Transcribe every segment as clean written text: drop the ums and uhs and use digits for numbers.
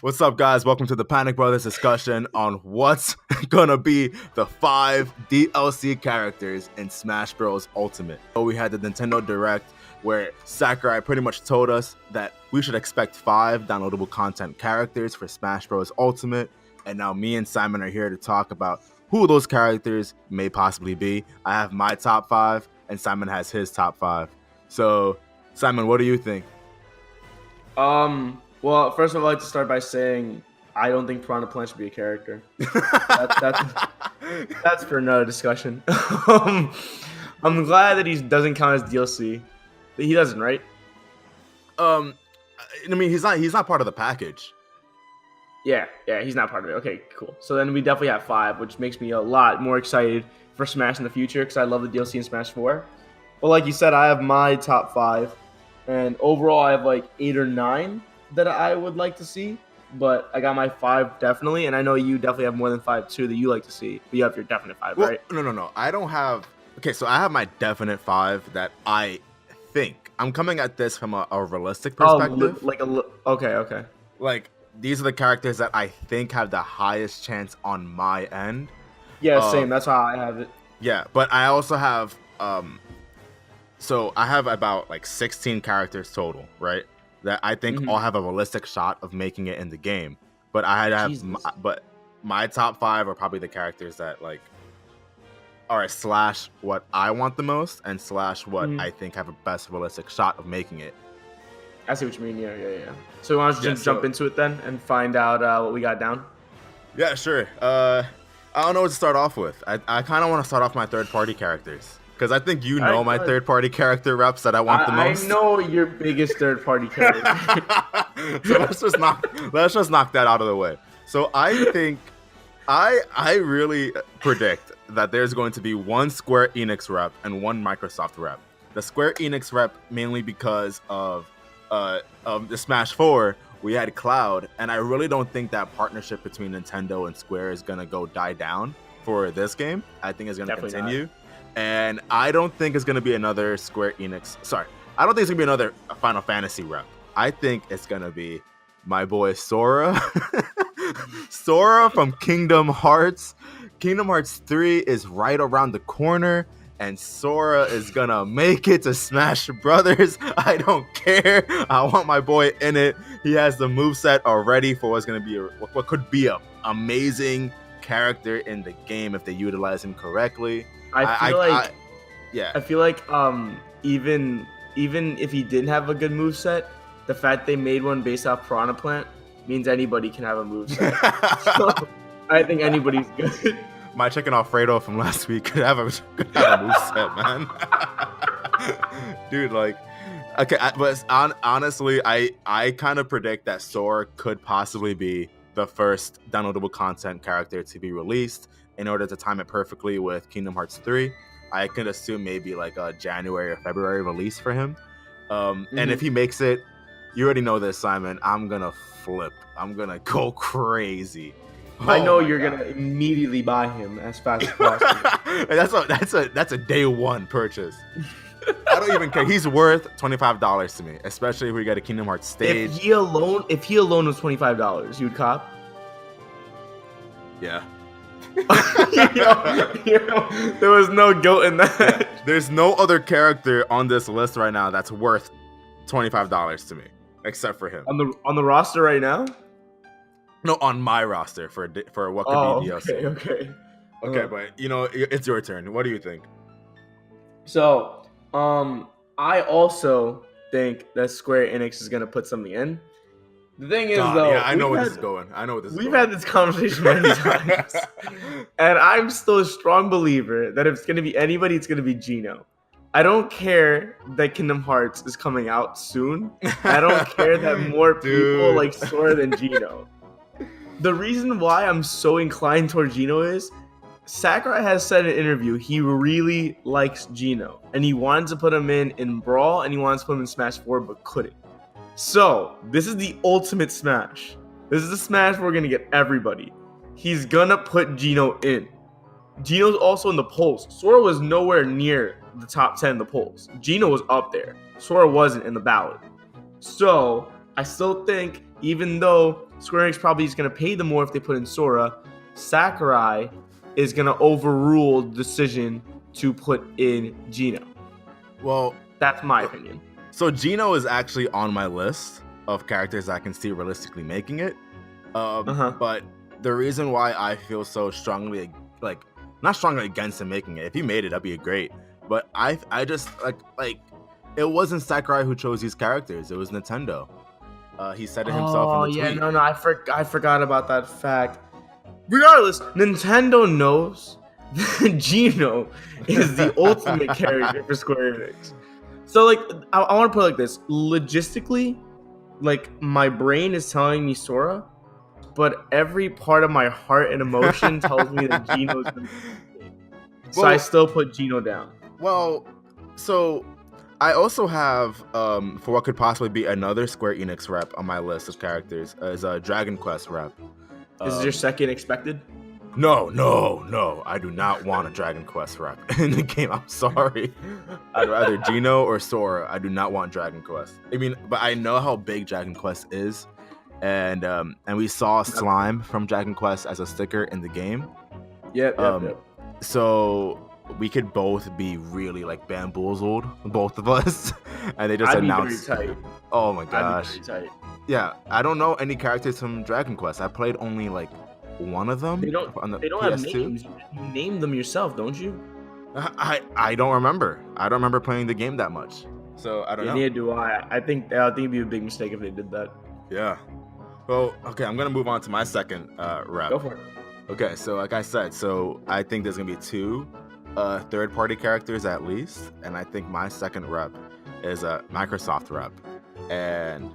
What's up, guys? Welcome to the Panic Brothers discussion on what's gonna be the 5 DLC characters in Smash Bros. Ultimate. So we had the Nintendo Direct where Sakurai pretty much told us that we should expect 5 downloadable content characters for Smash Bros. Ultimate. And now me and Simon are here to talk about who those characters may possibly be. I have my top 5 and Simon has his top 5. So, Simon, what do you think? Well, first of all, I'd like to start by saying I don't think Piranha Plant should be a character. That's for another discussion. I'm glad that he doesn't count as DLC. He doesn't, right? I mean, he's not part of the package. Yeah, he's not part of it. Okay, cool. So then we definitely have 5, which makes me a lot more excited for Smash in the future because I love the DLC in Smash 4. But like you said, I have my top 5, and overall I have like 8 or 9 that I would like to see. But I got my 5 definitely, and I know you definitely have more than 5 too that you like to see. But you have your definite 5, right? No. I don't have. Okay, so I have my definite 5 that I think. I'm coming at this from a realistic perspective. Okay. Like, these are the characters that I think have the highest chance on my end. Yeah, same. That's how I have it. Yeah, but I also have so I have about like 16 characters total, right? That I think all have a realistic shot of making it in the game. But I had to have my top 5 are probably the characters that like are slash what I want the most and slash what I think have a best realistic shot of making it. I see what you mean. Yeah. So why don't you just jump into it then and find out what we got down? Yeah, sure. I don't know what to start off with. I kind of want to start off my third-party characters because I think you know my third-party character reps that I want the most. I know your biggest third-party character. So let's just knock that out of the way. So I think I really predict that there's going to be one Square Enix rep and one Microsoft rep. The Square Enix rep mainly because of the Smash 4, we had Cloud, and I really don't think that partnership between Nintendo and Square is gonna die down for this game. I think it's gonna continue, and I don't think it's gonna be another Square Enix. Sorry, I don't think it's gonna be another Final Fantasy rep. I think it's gonna be my boy Sora, Sora from Kingdom Hearts. Kingdom Hearts 3 is right around the corner. And Sora is gonna make it to Smash Brothers. I don't care. I want my boy in it. He has the moveset already for what's gonna be what could be a amazing character in the game if they utilize him correctly. I feel like even if he didn't have a good moveset, the fact they made one based off Piranha Plant means anybody can have a moveset. So I think anybody's good. My chicken Alfredo from last week could have a moveset, man. Dude, like, okay, but honestly, I kind of predict that Sora could possibly be the first downloadable content character to be released in order to time it perfectly with Kingdom Hearts 3. I could assume maybe like a January or February release for him. And if he makes it, you already know this, Simon, I'm gonna flip. I'm gonna go crazy. I know you're gonna immediately buy him as fast as possible. That's a day one purchase. I don't even care. He's worth $25 to me, especially if we get a Kingdom Hearts stage. If he alone was $25, you would cop? Yeah. There was no guilt in that. Yeah. There's no other character on this list right now that's worth $25 to me, except for him. On the roster right now? No, on my roster for what could be DLC. Okay, but it's your turn. What do you think? So, I also think that Square Enix is gonna put something in. The thing is, I know where this is going. We've had this conversation many times, and I'm still a strong believer that if it's gonna be anybody, it's gonna be Geno. I don't care that Kingdom Hearts is coming out soon. I don't care that more people like Sora than Geno. The reason why I'm so inclined toward Geno is Sakurai has said in an interview he really likes Geno and he wanted to put him in Brawl and he wants to put him in Smash 4 but couldn't. So this is the ultimate Smash. This is the Smash where we're gonna get everybody. He's gonna put Geno in. Geno's also in the polls. Sora was nowhere near the top 10 in the polls. Geno was up there. Sora wasn't in the ballot. So I still think even though Square Enix probably is going to pay them more if they put in Sora. Sakurai is going to overrule the decision to put in Gino. Well, that's my opinion. So Gino is actually on my list of characters I can see realistically making it. But the reason why I feel so strongly, like, not strongly against him making it, if he made it, that'd be great. But I just like it wasn't Sakurai who chose these characters. It was Nintendo. He said it himself in the tweet. No, I forgot about that fact. Regardless, Nintendo knows that Gino is the ultimate character for Square Enix. So, like, I want to put it like this. Logistically, like, my brain is telling me Sora, but every part of my heart and emotion tells me that Gino's going to be so I still put Gino down. Well, so I also have, for what could possibly be another Square Enix rep on my list of characters, is a Dragon Quest rep. Is this your second expected? No. I do not want a Dragon Quest rep in the game. I'm sorry. I'd rather Gino or Sora. I do not want Dragon Quest. I mean, but I know how big Dragon Quest is, and we saw Slime from Dragon Quest as a sticker in the game. Yep. So we could both be really like bamboozled, both of us, and they just announced. Very tight. Oh my gosh. I'd be very tight. Yeah, I don't know any characters from Dragon Quest. I played only like one of them. They don't have names. You name them yourself, don't you? I don't remember. I don't remember playing the game that much, so I don't know. Neither do I. I think it'd be a big mistake if they did that. Yeah. Well, okay. I'm gonna move on to my second rep. Go for it. Okay, so like I said, so I think there's gonna be 2 third-party characters at least, and I think my second rep is a Microsoft rep, and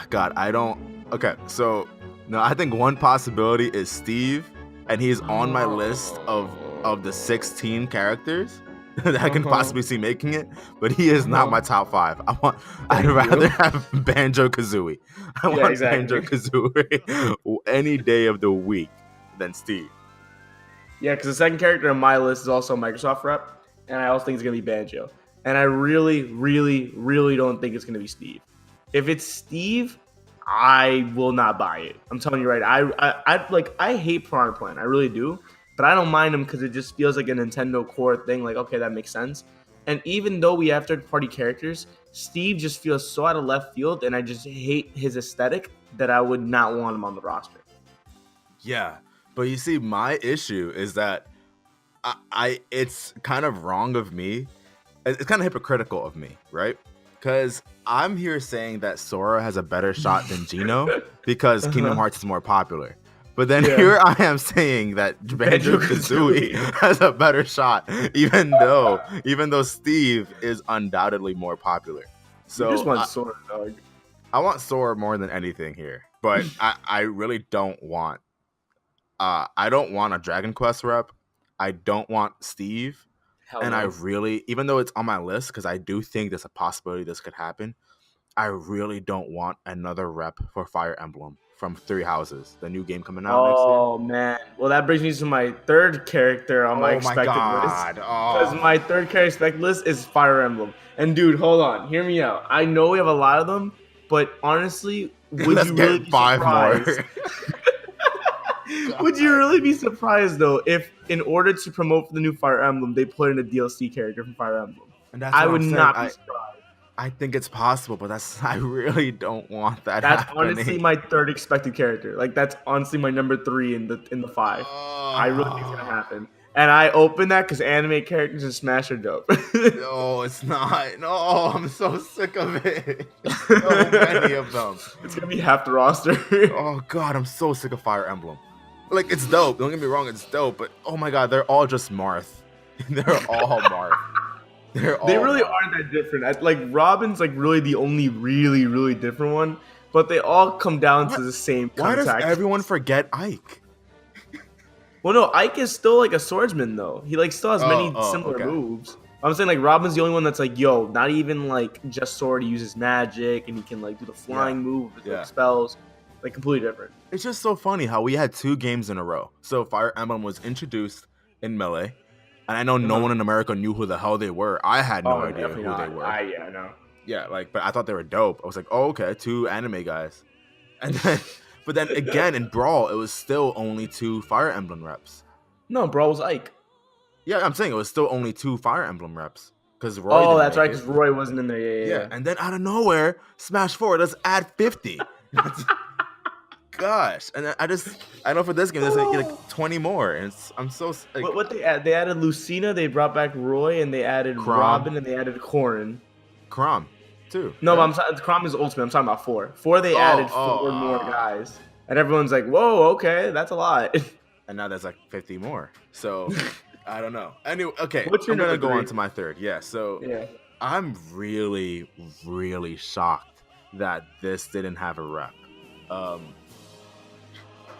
God, I don't. Okay, so no, I think one possibility is Steve, and he's on my list of the 16 characters that I can possibly see making it, but he is not my top 5. I'd rather have Banjo Kazooie. I want Banjo Kazooie any day of the week than Steve. Yeah, because the second character on my list is also a Microsoft rep, and I also think it's gonna be Banjo. And I really, really, really don't think it's gonna be Steve. If it's Steve, I will not buy it. I'm telling you right. I hate Piranha Plant. I really do. But I don't mind him because it just feels like a Nintendo core thing. Like, okay, that makes sense. And even though we have third-party characters, Steve just feels so out of left field, and I just hate his aesthetic that I would not want him on the roster. Yeah, but you see, my issue is that it's kind of wrong of me. It's kind of hypocritical of me, right? Because I'm here saying that Sora has a better shot than Gino because Kingdom Hearts is more popular. But then here I am saying that Banjo Kazooie has a better shot, even though Steve is undoubtedly more popular. So you just want Sora, dog. I want Sora more than anything here, but I really don't want. I don't want a Dragon Quest rep. I don't want Steve, and I really, even though it's on my list, because I do think there's a possibility this could happen. I really don't want another rep for Fire Emblem from Three Houses, the new game coming out next year. Oh, man. Well, that brings me to my third character on my expected list. Because my third character expected list is Fire Emblem. And, dude, hold on. Hear me out. I know we have a lot of them, but honestly, would you really be 5 surprised? Would you really be surprised, though, if in order to promote for the new Fire Emblem, they put in a DLC character from Fire Emblem? I would not be surprised. I think it's possible, but I really don't want that. That's honestly my third expected character. Like, that's honestly my number 3 in the 5. I really think it's gonna happen. And I open that because anime characters in Smash are dope. No, it's not. No, I'm so sick of it. So many of them. It's gonna be half the roster. Oh God, I'm so sick of Fire Emblem. Like, it's dope. Don't get me wrong, it's dope. But oh my God, they're all just Marth. They're all Marth. They really aren't that different. Like, Robin's like really the only really, really different one, but they all come down to the same contact. Why does everyone forget Ike? Well, no, Ike is still like a swordsman though. He like still has many similar moves. I'm saying like Robin's the only one that's like, yo, not even like just sword. He uses magic and he can like do the flying move with like spells. Like completely different. It's just so funny how we had 2 games in a row. So Fire Emblem was introduced in Melee. And I know no one in America knew who the hell they were. I had no idea who they were. I know. Yeah, like, but I thought they were dope. I was like, oh, okay, 2 anime guys. And then, but then again in Brawl, it was still only 2 Fire Emblem reps. No, Brawl was Ike. Yeah, I'm saying it was still only 2 Fire Emblem reps because Roy. Oh, didn't that's make right, it. because Roy wasn't in there. Yeah. And then out of nowhere, Smash 4 does add 50. Gosh, and I know for this game there's like 20 more, and I'm so like, What they add? They added Lucina, they brought back Roy, and they added Chrom. Robin, and they added Corrin. Chrom too. No, right? but Chrom is Ultimate. I'm talking about 4. 4 they added 4 more guys, and everyone's like, "Whoa, okay, that's a lot." And now there's like 50 more. So I don't know. Anyway, okay, What's your I'm gonna number go 3? on to my third. Yeah, so Yeah. I'm really, really shocked that this didn't have a rep.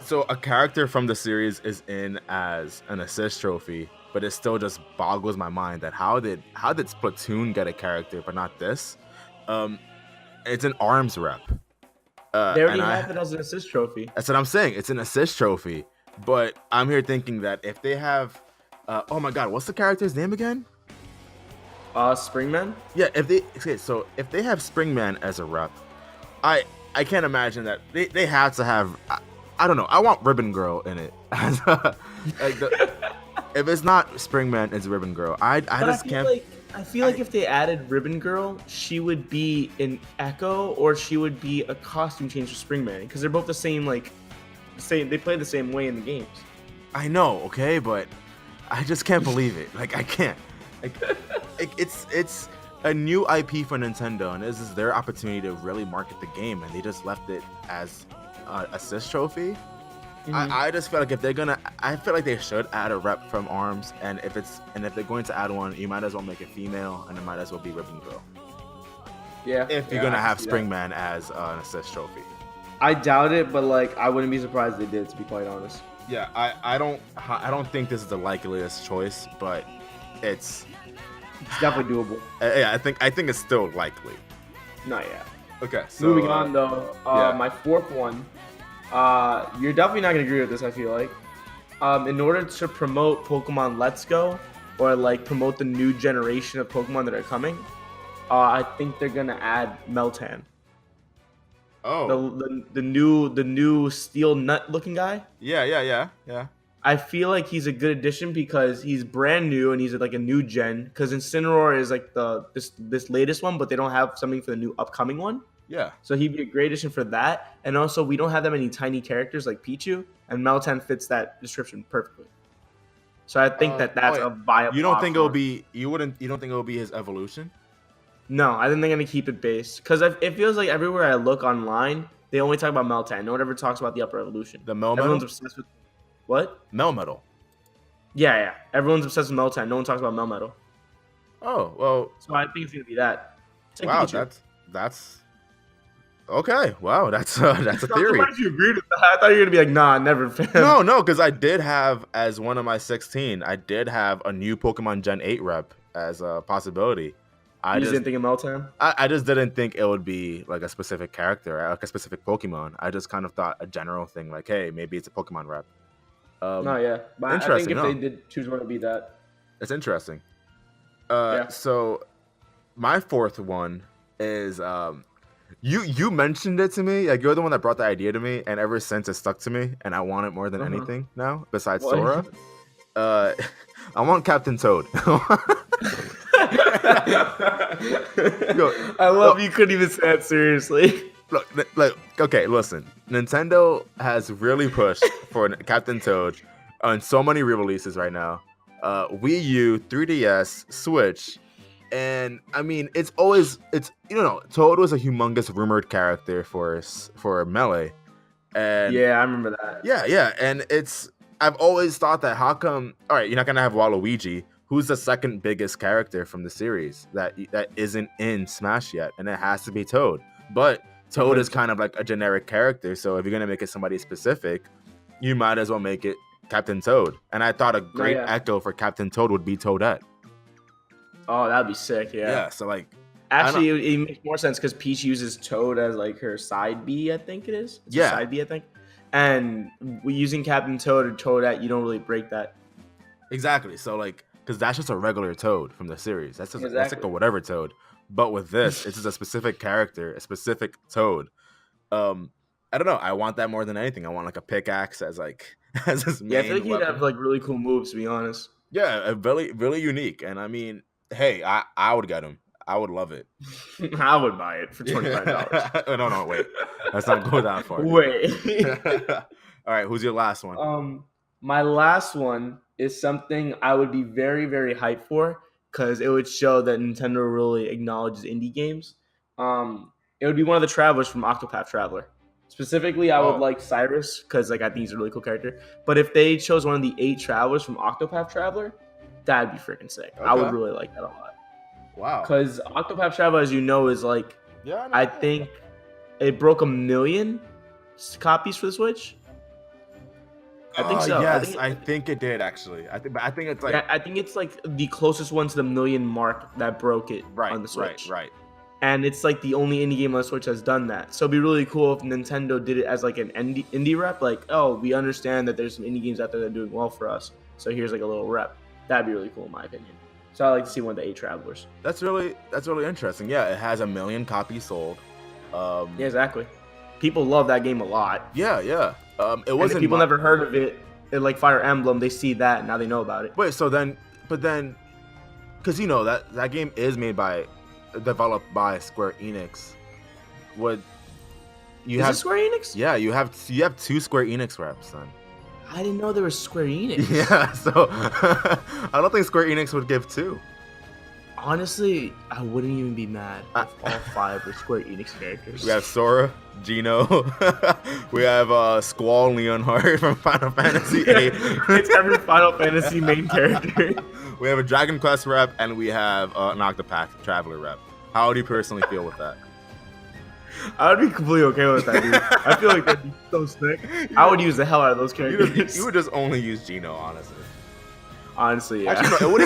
So a character from the series is in as an assist trophy, but it still just boggles my mind that how did Splatoon get a character but not this? It's an arms rep. They already have it as an assist trophy. That's what I'm saying. It's an assist trophy, but I'm here thinking that if they have, oh my god, what's the character's name again? Springman? Yeah, if they have Springman as a rep, I can't imagine that they have to have. I don't know. I want Ribbon Girl in it. If it's not Springman, it's Ribbon Girl. I just can't. I feel like if they added Ribbon Girl, she would be an Echo, or she would be a costume change for Springman, because they're both the same. They play the same way in the games. I know, okay, but I just can't believe it. Like I can't. Like, it's a new IP for Nintendo, and this is their opportunity to really market the game, and they just left it as assist trophy. Mm-hmm. I just feel like I feel like they should add a rep from ARMS, and if they're going to add one, you might as well make it female, and it might as well be Ribbon Girl. Yeah. If you're gonna have Springman as an assist trophy. I doubt it, but I wouldn't be surprised if they did, to be quite honest. Yeah, I don't think this is the likeliest choice, but it's definitely doable. Yeah, I think it's still likely. Not yet. Okay, so moving on though, my 4th one. You're definitely not gonna agree with this. I feel like, in order to promote Pokemon Let's Go, or promote the new generation of Pokemon that are coming, I think they're gonna add Meltan. Oh, the new steel nut looking guy. Yeah. I feel like he's a good addition because he's brand new and he's like a new gen. Because Incineroar is like this latest one, but they don't have something for the new upcoming one. Yeah. So he'd be a great addition for that. And also, we don't have that many tiny characters like Pichu, and Meltan fits that description perfectly. So I think that's a viable. You don't think it'll be? You don't think it'll be his evolution? No, I think they're gonna keep it base because it feels like everywhere I look online, they only talk about Meltan. No one ever talks about the upper evolution. The Melmetal? Everyone's obsessed with what? Melmetal. Yeah. Everyone's obsessed with Meltan. No one talks about Melmetal. Oh well. So I think it's gonna be that. Wow, that's okay. Wow, that's a theory. Why did you agree with that? I thought you were gonna be like, nah, never. Fam. No, because I did have as one of my 16. I did have a new Pokemon Gen 8 rep as a possibility. I just didn't think of Meltan. I just didn't think it would be like a specific character, like a specific Pokemon. I just kind of thought a general thing, like, hey, maybe it's a Pokemon rep. No, yeah, but I think if they did choose one, to be that. It's interesting. Yeah. So my 4th one is you mentioned it to me. Like, you're the one that brought the idea to me, and ever since it stuck to me, and I want it more than anything now. Besides Sora, I want Captain Toad. I love you couldn't even say that seriously. Look, okay, listen. Nintendo has really pushed for Captain Toad on so many re-releases right now. Wii U, 3DS, Switch, and I mean, Toad was a humongous rumored character for Melee, and yeah, I remember that. Yeah, and I've always thought that how come? All right, you're not gonna have Waluigi, who's the second biggest character from the series that isn't in Smash yet, and it has to be Toad. But Toad is kind of like a generic character, so if you're gonna make it somebody specific, you might as well make it Captain Toad. And I thought a great echo for Captain Toad would be Toadette. Oh, that'd be sick, yeah. Yeah, so actually, it makes more sense because Peach uses Toad as her side B, I think it is. It's side B, I think. And using Captain Toad or Toadette, you don't really break that. Exactly. So because that's just a regular Toad from the series. That's like a whatever Toad. But with this, it's just a specific character, a specific Toad. I don't know. I want that more than anything. I want like a pickaxe as like as his Yeah, I feel like main he'd have weapon. like really cool moves. To be honest, Yeah, really really unique. And I mean, hey, I would get him. I would love it. I would buy it for $25. No, wait. Let's not go that far, dude. Wait. All right, who's your last one? My last one is something I would be very, very hyped for because it would show that Nintendo really acknowledges indie games. It would be one of the travelers from Octopath Traveler. Specifically, I would Oh. like Cyrus because like I think he's a really cool character. But if they chose one of the 8 travelers from Octopath Traveler, that'd be freaking sick. I would Okay. really like that a lot. Wow. Because Octopath Traveler, as you know, is like Yeah, I think it broke 1 million copies for the Switch. I think so. Yes, I think it did actually. I think it's like Yeah, I think it's like the closest one to the 1 million mark that broke it on the Switch. right. And it's like the only indie game on the Switch that's done that. So it'd be really cool if Nintendo did it as like an indie rep. Like, oh, we understand that there's some indie games out there that are doing well for us. So here's like a little rep. That'd be really cool in my opinion. So I like to see one of the 8 travelers. That's really interesting. Yeah, it has 1 million copies sold. Yeah, exactly. People love that game a lot. Yeah. It And if wasn't. people never heard of it, like Fire Emblem, they see that now they know about it. Wait, so then, because you know that game is developed by Square Enix. Would you Is have it Square Enix? Yeah, you have 2 Square Enix reps then. I didn't know there was Square Enix. Yeah, so I don't think Square Enix would give 2. Honestly, I wouldn't even be mad if all 5 were Square Enix characters. We have Sora, Gino, we have Squall Leonhardt from Final Fantasy VIII. It's every Final Fantasy main character. We have a Dragon Quest rep, and we have an Octopath Traveler rep. How do you personally feel with that? I would be completely okay with that, dude. I feel like that'd be so sick. I would use the hell out of those characters. You would just only use Gino, honestly. Honestly, yeah. Actually, no,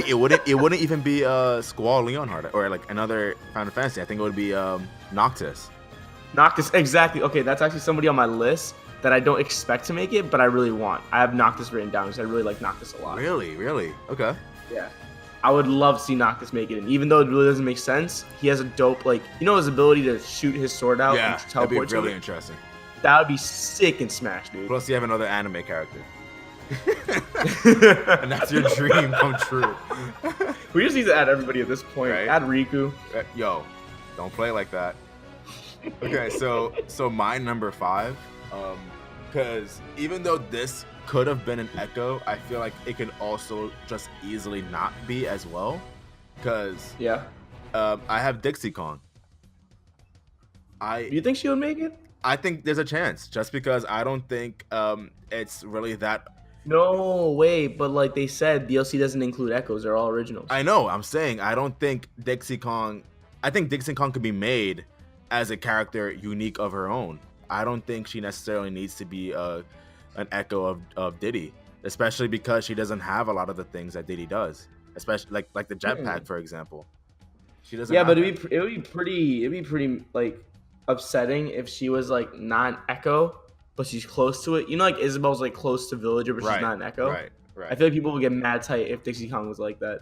it wouldn't even be Squall Leonhardt or like another Final Fantasy. I think it would be Noctis. Noctis, exactly. Okay, that's actually somebody on my list that I don't expect to make it, but I really want. I have Noctis written down because I really like Noctis a lot. Really? Okay. Yeah. I would love to see Noctis make it, and even though it really doesn't make sense, he has a dope, like, you know, his ability to shoot his sword out Yeah, and that'd be teleport to really it? interesting. That would be sick in Smash, dude. Plus, you have another anime character. And that's your dream come true. We just need to add everybody at this point. Right? Add Riku. Yo, don't play like that. Okay, so my number 5, because even though this could have been an Echo, I feel like it could also just easily not be as well. Because Yeah. I have Dixie Kong. Do you think she would make it? I think there's a chance, just because I don't think it's really that. No way, but like they said, DLC doesn't include echoes; they're all originals. I know. I'm saying I don't think Dixie Kong. I think Dixie Kong could be made as a character unique of her own. I don't think she necessarily needs to be an echo of Diddy, especially because she doesn't have a lot of the things that Diddy does, especially like the jetpack, for example. She doesn't. Yeah, have but it'd be pretty like upsetting if she was like not an echo, but she's close to it. You know, like Isabel's like close to Villager, but she's not an echo. Right. I feel like people would get mad tight if Dixie Kong was like that.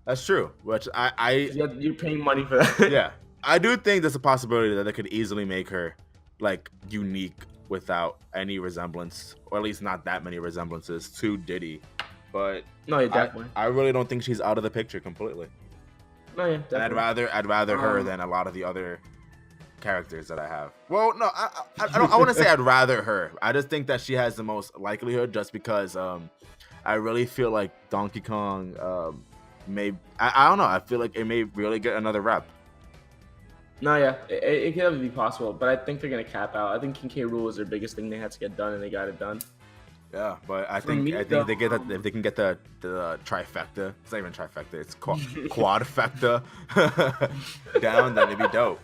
That's true. Which You're paying money for that. Yeah, I do think there's a possibility that they could easily make her like unique without any resemblance, or at least not that many resemblances to Diddy. But No, yeah, definitely. I really don't think she's out of the picture completely. No, yeah, And definitely. I'd rather her than a lot of the other characters that I have. Well, no, I want to say I'd rather her. I just think that she has the most likelihood, just because I really feel like Donkey Kong I don't know. I feel like it may really get another rep. No, yeah, it could definitely be possible, but I think they're gonna cap out. I think King K. Rool was their biggest thing they had to get done, and they got it done. Yeah, but I For think me, if they get that, if they can get the trifecta, it's not even trifecta, it's quadfecta down, then it'd be dope.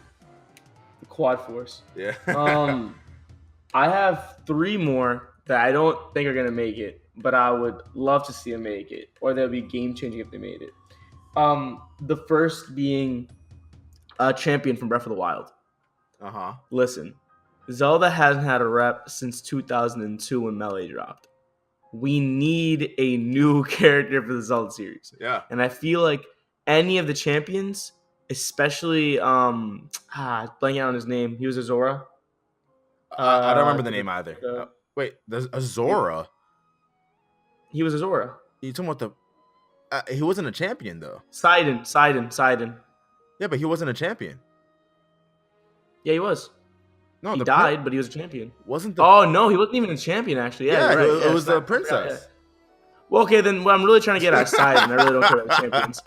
Quad Force. Yeah. I have 3 more that I don't think are gonna make it, but I would love to see them make it, or they'll be game changing if they made it. The first being a champion from Breath of the Wild. Uh-huh. Listen, Zelda hasn't had a rep since 2002 when Melee dropped. We need a new character for the Zelda series. Yeah. And I feel like any of the champions, especially blanking out on his name, he was a Zora. I don't remember the To name either. the- Wait, there's a Zora. he was a Zora. You talking about the? He wasn't a champion though. Sidon. Yeah, but he wasn't a champion. Yeah, he was. No, He the died, but he was a champion. wasn't the. Oh no, he wasn't even a champion actually. Yeah, yeah, you're right. it was the Sidon. princess. Yeah. Well, okay, then what I'm really trying to get at Sidon. I really don't care about champions.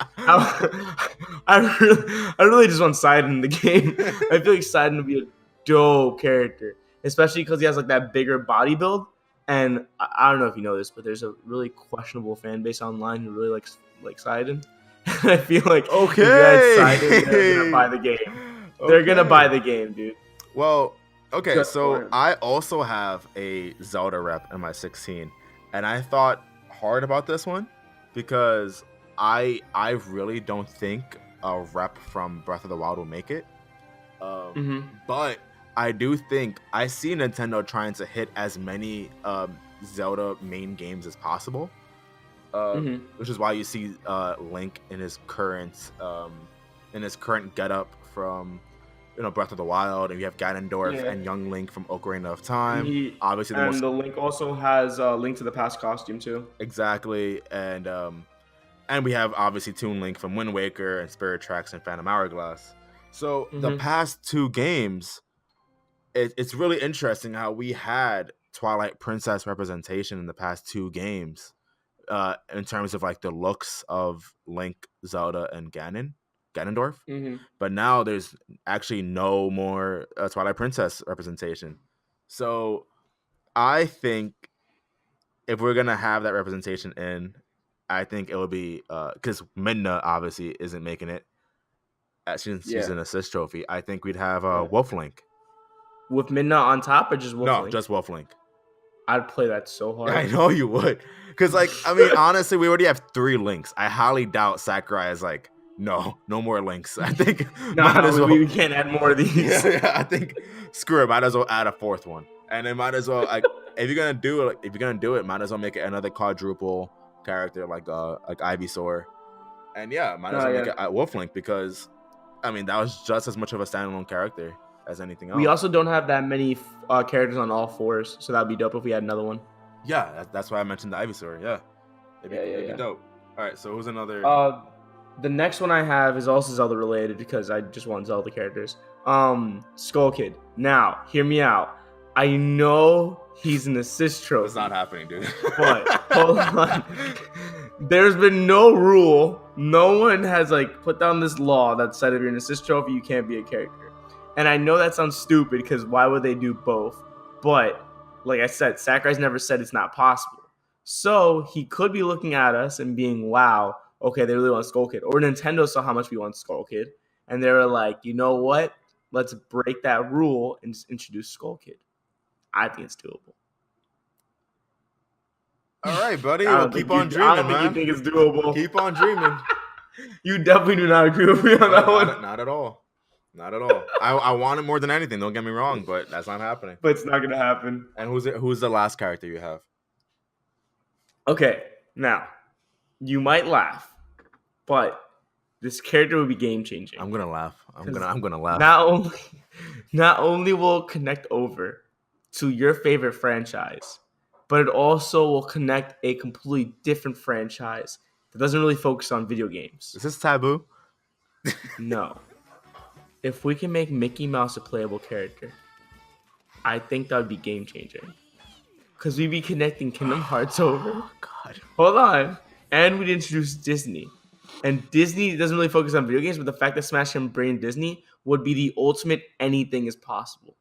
I really just want Sidon in the game. I feel like Sidon would be a dope character, especially because he has like that bigger body build. And I don't know if you know this, but there's a really questionable fan base online who really likes Sidon. And I feel like Okay. if you had Sidon, they're gonna buy the game. They're gonna buy the game, dude. Well, okay, Just for so him. I also have a Zelda rep in my 16, and I thought hard about this one because I really don't think a rep from Breath of the Wild will make it. But I do think I see Nintendo trying to hit as many Zelda main games as possible, which is why you see Link in his current getup from Breath of the Wild, and you have Ganondorf and Young Link from Ocarina of Time. Obviously, the Link also has Link to the Past costume too. Exactly, and we have obviously Toon Link from Wind Waker and Spirit Tracks and Phantom Hourglass. So the past two games, it's really interesting how we had Twilight Princess representation in the past two games, in terms of like the looks of Link, Zelda, and Ganondorf. But now there's actually no more Twilight Princess representation. So I think if we're gonna have that representation in, I think it would be because Midna obviously isn't making it. She's an assist trophy. I think we'd have Wolf Link. With Midna on top or just Wolf Link? No, just Wolf Link. I'd play that so hard. I know you would. Because, like, I mean, honestly, we already have 3 Links. I highly doubt Sakurai is like, no more Links. I think we can't add more of these. Yeah, I think screw it. Might as well add a 4th one, and then might as well like if you're gonna do it, might as well make it another quadruple character like Ivysaur, and might as well make it Wolf Link because, I mean, that was just as much of a standalone character as anything else. We also don't have that many characters on all 4s, so that'd be dope if we had another one. Yeah, that's why I mentioned the Ivysaur. Yeah, it'd be dope. All right, so who's another? The next one I have is also Zelda related because I just want Zelda characters. Skull Kid. Now, hear me out. I know he's an assist trophy. It's not happening, dude. But hold on. There's been no rule. No one has put down this law that said if you're an assist trophy, you can't be a character. And I know that sounds stupid because why would they do both? But like I said, Sakurai's never said it's not possible. So he could be looking at us and being, wow, okay, they really want Skull Kid. Or Nintendo saw how much we want Skull Kid. And they were like, you know what? Let's break that rule and just introduce Skull Kid. I think it's doable. All right, buddy. Well, keep on dreaming, I don't think you think it's doable. Keep on dreaming. You definitely do not agree with me on that one. Not at all. Not at all. I want it more than anything. Don't get me wrong, but that's not happening. But it's not going to happen. And who's the last character you have? Okay, now, you might laugh, but this character will be game changing. I'm gonna laugh. I'm gonna laugh. Not only will it connect over to your favorite franchise, but it also will connect a completely different franchise that doesn't really focus on video games. Is this taboo? No. If we can make Mickey Mouse a playable character, I think that would be game changing. Because we'd be connecting Kingdom Hearts over. Oh, God. Hold on. And we'd introduce Disney. And Disney doesn't really focus on video games, but the fact that Smash can bring Disney would be the ultimate anything is possible.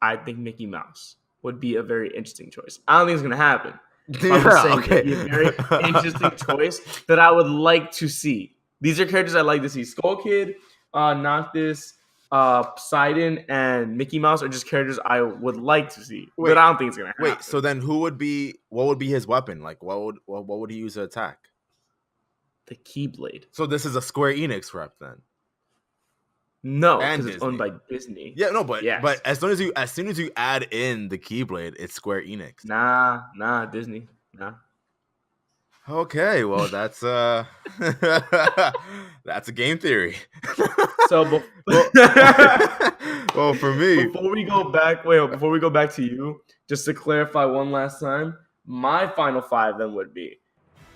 I think Mickey Mouse would be a very interesting choice. I don't think it's going to happen. I'm just saying it'd be a very interesting choice that I would like to see. These are characters I'd like to see. Skull Kid, Noctis, Sidon, and Mickey Mouse are just characters I would like to see. But I don't think it's going to happen. Wait, so then what would be his weapon? Like, what would he use to attack? The Keyblade. So this is a Square Enix rep then? No, because it's owned by Disney. Yeah, no, but as soon as you add in the Keyblade, it's Square Enix. Nah, Disney. Nah. Okay, well that's that's a game theory. So Well, well, for me, before we go back to you, just to clarify one last time, my final five then would be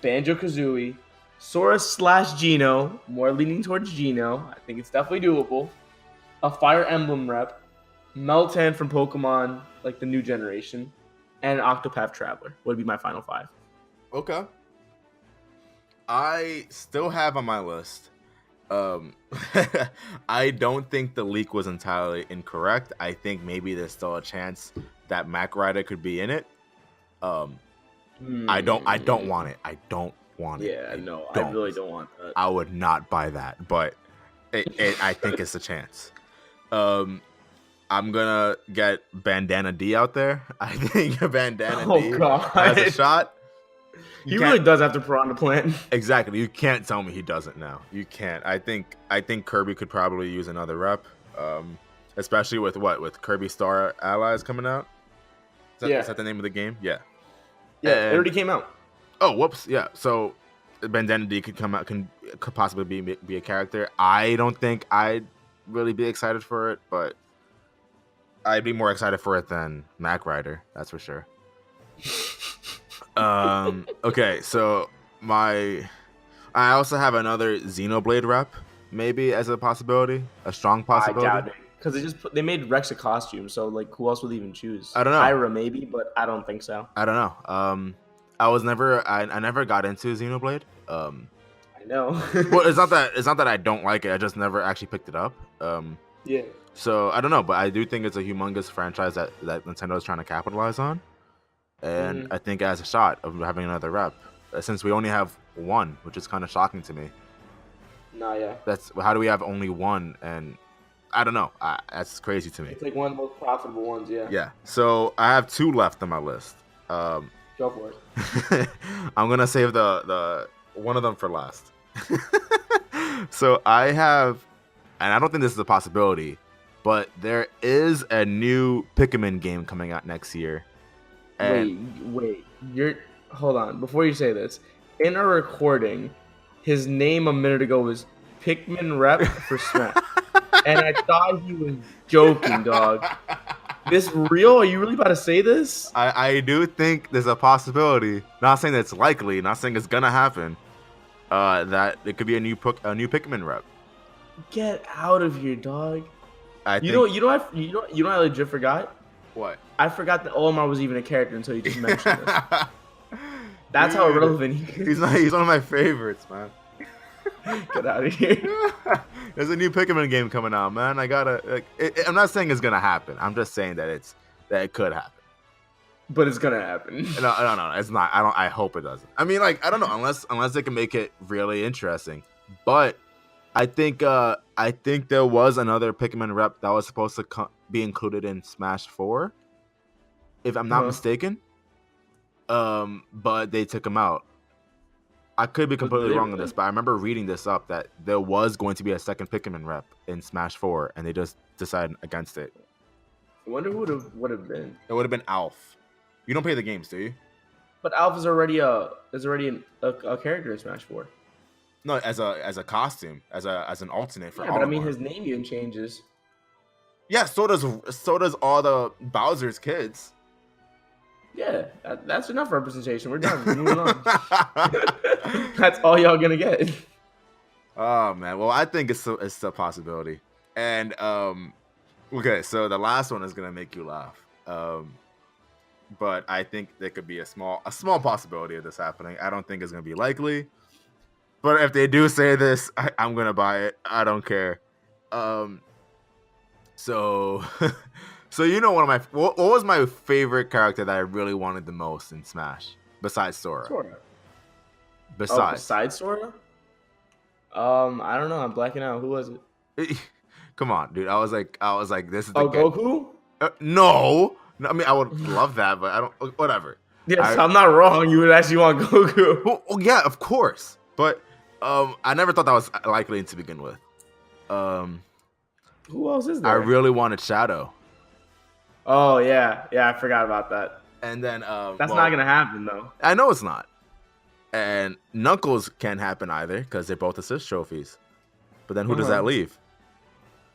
Banjo Kazooie, Sora / Geno, more leaning towards Geno. I think it's definitely doable. A Fire Emblem rep, Meltan from Pokemon, like the new generation, and Octopath Traveler would be my final five. okay. I still have on my list. Um, I don't think the leak was entirely incorrect. I think maybe there's still a chance that Mac Rider could be in it. I don't want it. I don't want it. Yeah, no, I really don't want that. I would not buy that, but I think it's a chance. I'm gonna get Bandana D out there. I think Bandana D has a shot. He really does have to Piranha Plant. Exactly. You can't tell me he doesn't now. You can't. I think Kirby could probably use another rep, especially with Kirby Star Allies coming out. Is that the name of the game? Yeah. Yeah, it already came out. Oh, whoops. Yeah. So Bandana D could come out, could possibly be a character. I don't think I'd really be excited for it, but I'd be more excited for it than Mac Rider. That's for sure. Okay, so I also have another Xenoblade rep, maybe as a possibility, a strong possibility. I doubt it, because they made Rex a costume, so like who else would even choose? I don't know. Ira maybe, but I don't think so. I don't know. I never got into Xenoblade. I know. Well, it's not that I don't like it. I just never actually picked it up. Yeah. So I don't know, but I do think it's a humongous franchise that Nintendo is trying to capitalize on. And I think it has a shot of having another rep, since we only have one, which is kind of shocking to me. Nah, yeah. How do we have only one? And I don't know. That's crazy to me. It's like one of the most profitable ones, yeah. Yeah. So I have two left on my list. Go for it. I'm gonna save the one of them for last. So I have, and I don't think this is a possibility, but there is a new Pikmin game coming out next year. Wait. Hold on. Before you say this, in our recording, his name a minute ago was Pikmin rep for Smash. And I thought he was joking, dog. This real? Are you really about to say this? I do think there's a possibility. Not saying that it's likely. Not saying it's gonna happen. That it could be a new Pikmin rep. Get out of here, dog. I legit forgot. What? I forgot that Olimar was even a character until you just mentioned this. That's how irrelevant he is. He's one of my favorites, man. Get out of here. There's a new Pikmin game coming out, man. I'm not saying it's gonna happen. I'm just saying that it could happen. But it's gonna happen. No, it's not. I hope it doesn't. I mean, like, I don't know, unless they can make it really interesting. But I think there was another Pikmin rep that was supposed to be included in Smash 4, if I'm not mistaken. But they took him out. I could be completely wrong on this, but I remember reading this up that there was going to be a second Pikmin rep in Smash 4, and they just decided against it. I wonder who it would have been. It would have been Alf. You don't play the games, do you? But Alf is already a character in Smash 4. No, as a costume, as an alternate for. Yeah, but I mean, his name even changes. Yeah, so does all the Bowser's kids. Yeah, that's enough representation. We're done. We're moving on. That's all y'all gonna get. Oh man, well I think it's a possibility. And okay, so the last one is gonna make you laugh. But I think there could be a small possibility of this happening. I don't think it's gonna be likely. But if they do say this, I'm gonna buy it. I don't care. So you know, what was my favorite character that I really wanted the most in Smash besides Sora? Besides Sora? I don't know. I'm blacking out. Who was it? Come on, dude. I was like, this is the Goku? No. I mean, I would love that, but I don't. Whatever. Yes, I'm not wrong. You would actually want Goku. Well, yeah, of course. But I never thought that was likely to begin with. Who else is there? I really wanted Shadow. Oh yeah, I forgot about that. And then that's not gonna happen though. I know it's not. And Knuckles can't happen either because they're both assist trophies. But then who does that leave?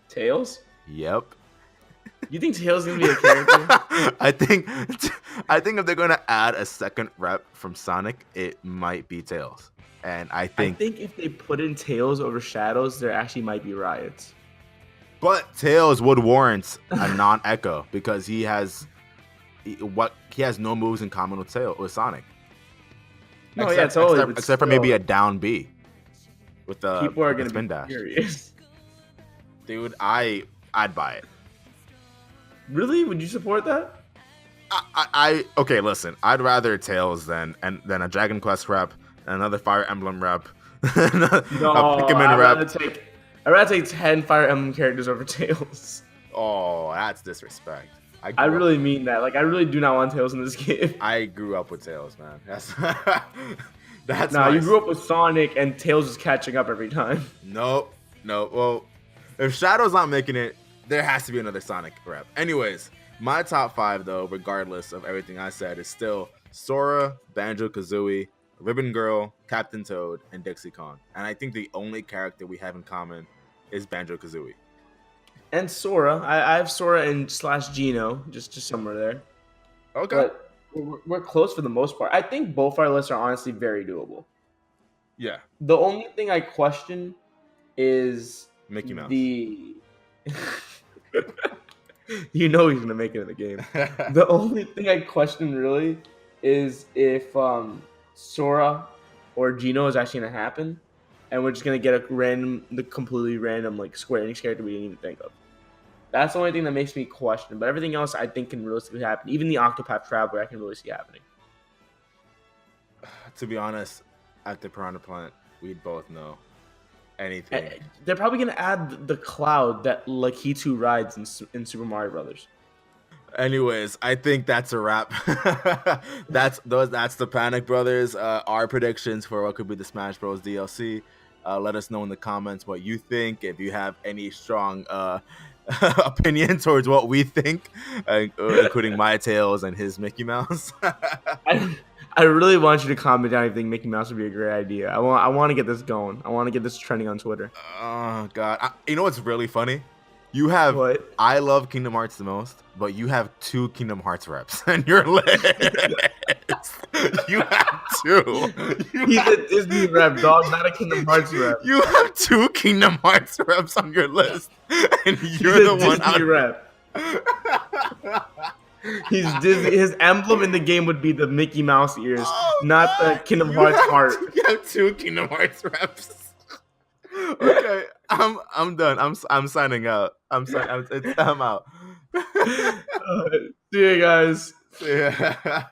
Tails? Yep. You think Tails is gonna be a character? I think if they're gonna add a second rep from Sonic, it might be Tails. And I think if they put in Tails over Shadows, there actually might be riots. but Tails would warrant a non-echo because he has no moves in common with Sonic. No, totally. Except for maybe a down B with the people are gonna spin be dash. furious. Dude, I'd buy it. Really? Would you support that? Okay, listen. I'd rather Tails than a Dragon Quest rep, another Fire Emblem rep, a Pikmin rep. I'd rather take 10 Fire Emblem characters over Tails. Oh, that's disrespect. I really mean that. Like, I really do not want Tails in this game. I grew up with Tails, man. That's you grew up with Sonic, and Tails is catching up every time. Nope. Well, if Shadow's not making it, there has to be another Sonic rep. Anyways, my top 5, though, regardless of everything I said, is still Sora, Banjo Kazooie, Ribbon Girl, Captain Toad, and Dixie Kong. And I think the only character we have in common is Banjo Kazooie. And Sora. I have Sora and / Gino, just somewhere there. Okay. But we're close for the most part. I think both our lists are honestly very doable. Yeah. The only thing I question is Mickey Mouse. You know he's gonna make it in the game. The only thing I question really is if Sora or Gino is actually gonna happen, and we're just gonna get the completely random like Square Enix character we didn't even think of. That's the only thing that makes me question. But everything else I think can realistically happen. Even the Octopath Traveler I can really see happening. To be honest, at the Piranha Plant, we'd both know anything. They're probably gonna add the cloud that Lakitu rides in Super Mario Brothers. Anyways, I think that's a wrap. That's the Panic Brothers. Our predictions for what could be the Smash Bros. DLC. Let us know in the comments what you think. If you have any strong opinion towards what we think, including my Tails and his Mickey Mouse. I really want you to comment down if you think Mickey Mouse would be a great idea. I want to get this going. I want to get this trending on Twitter. Oh God! You know what's really funny? You have what? I love Kingdom Hearts the most, but you have 2 Kingdom Hearts reps on your list. You have 2. He's a Disney rep, dog, not a Kingdom Hearts rep. You have 2 Kingdom Hearts reps on your list, and you're the one Disney rep. He's Disney. His emblem in the game would be the Mickey Mouse ears, not the Kingdom Hearts heart. You have 2 Kingdom Hearts reps. Okay, I'm done. I'm signing out. I'm out. See you guys. Yeah.